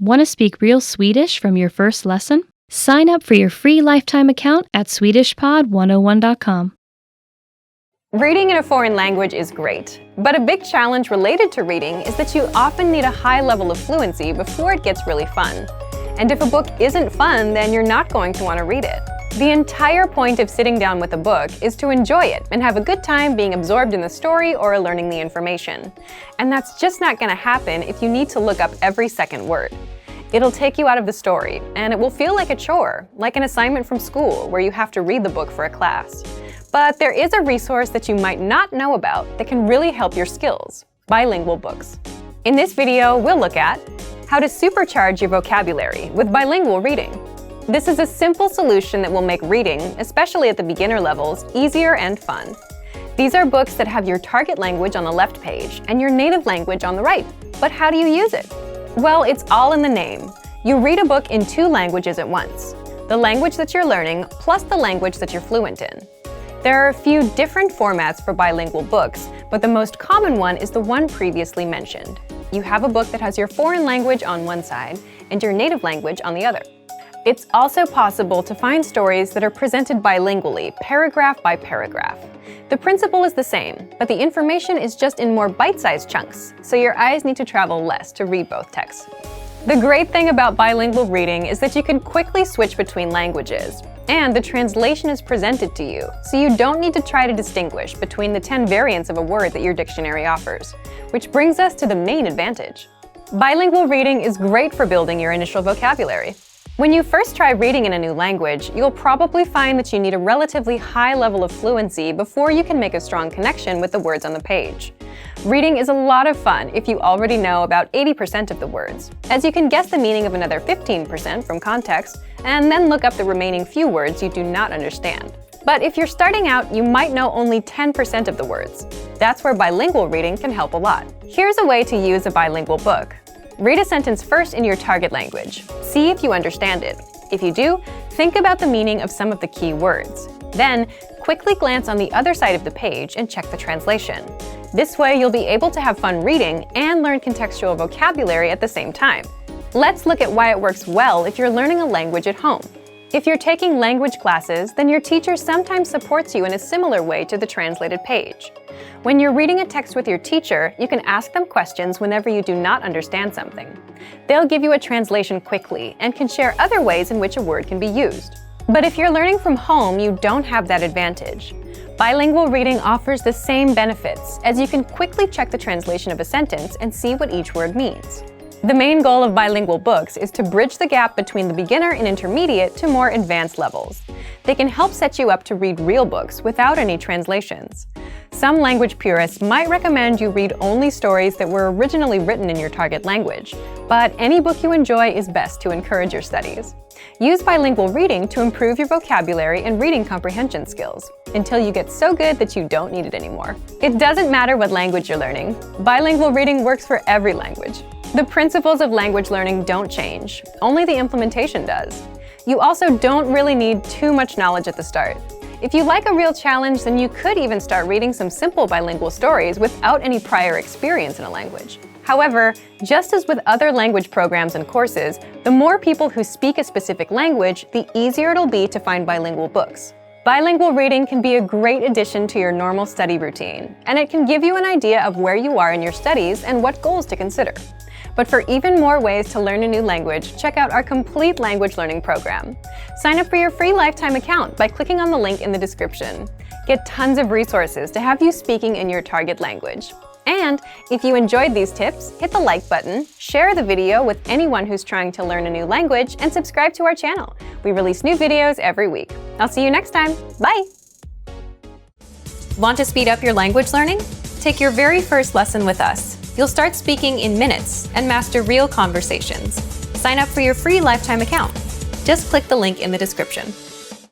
Want to speak real Swedish from your first lesson? Sign up for your free lifetime account at SwedishPod101.com. Reading in a foreign language is great, but a big challenge related to reading is that you often need a high level of fluency before it gets really fun. And if a book isn't fun, then you're not going to want to read it. The entire point of sitting down with a book is to enjoy it and have a good time being absorbed in the story or learning the information. And that's just not going to happen if you need to look up every second word. It'll take you out of the story, and it will feel like a chore, like an assignment from school where you have to read the book for a class. But there is a resource that you might not know about that can really help your skills: bilingual books. In this video, we'll look at how to supercharge your vocabulary with bilingual reading. This is a simple solution that will make reading, especially at the beginner levels, easier and fun. These are books that have your target language on the left page and your native language on the right. But how do you use it? Well, it's all in the name. You read a book in 2 languages at once: the language that you're learning plus the language that you're fluent in. There are a few different formats for bilingual books, but the most common one is the one previously mentioned. You have a book that has your foreign language on one side and your native language on the other. It's also possible to find stories that are presented bilingually, paragraph by paragraph. The principle is the same, but the information is just in more bite-sized chunks, so your eyes need to travel less to read both texts. The great thing about bilingual reading is that you can quickly switch between languages, and the translation is presented to you, so you don't need to try to distinguish between the 10 variants of a word that your dictionary offers. Which brings us to the main advantage. Bilingual reading is great for building your initial vocabulary. When you first try reading in a new language, you'll probably find that you need a relatively high level of fluency before you can make a strong connection with the words on the page. Reading is a lot of fun if you already know about 80% of the words, as you can guess the meaning of another 15% from context, and then look up the remaining few words you do not understand. But if you're starting out, you might know only 10% of the words. That's where bilingual reading can help a lot. Here's a way to use a bilingual book. Read a sentence first in your target language. See if you understand it. If you do, think about the meaning of some of the key words. Then, quickly glance on the other side of the page and check the translation. This way, you'll be able to have fun reading and learn contextual vocabulary at the same time. Let's look at why it works well if you're learning a language at home. If you're taking language classes, then your teacher sometimes supports you in a similar way to the translated page. When you're reading a text with your teacher, you can ask them questions whenever you do not understand something. They'll give you a translation quickly and can share other ways in which a word can be used. But if you're learning from home, you don't have that advantage. Bilingual reading offers the same benefits, as you can quickly check the translation of a sentence and see what each word means. The main goal of bilingual books is to bridge the gap between the beginner and intermediate to more advanced levels. They can help set you up to read real books without any translations. Some language purists might recommend you read only stories that were originally written in your target language, but any book you enjoy is best to encourage your studies. Use bilingual reading to improve your vocabulary and reading comprehension skills, until you get so good that you don't need it anymore. It doesn't matter what language you're learning. Bilingual reading works for every language. The principles of language learning don't change, only the implementation does. You also don't really need too much knowledge at the start. If you like a real challenge, then you could even start reading some simple bilingual stories without any prior experience in a language. However, just as with other language programs and courses, the more people who speak a specific language, the easier it'll be to find bilingual books. Bilingual reading can be a great addition to your normal study routine, and it can give you an idea of where you are in your studies and what goals to consider. But for even more ways to learn a new language, check out our complete language learning program. Sign up for your free lifetime account by clicking on the link in the description. Get tons of resources to have you speaking in your target language. And if you enjoyed these tips, hit the like button, share the video with anyone who's trying to learn a new language, and subscribe to our channel. We release new videos every week. I'll see you next time. Bye! Want to speed up your language learning? Take your very first lesson with us. You'll start speaking in minutes and master real conversations. Sign up for your free lifetime account. Just click the link in the description.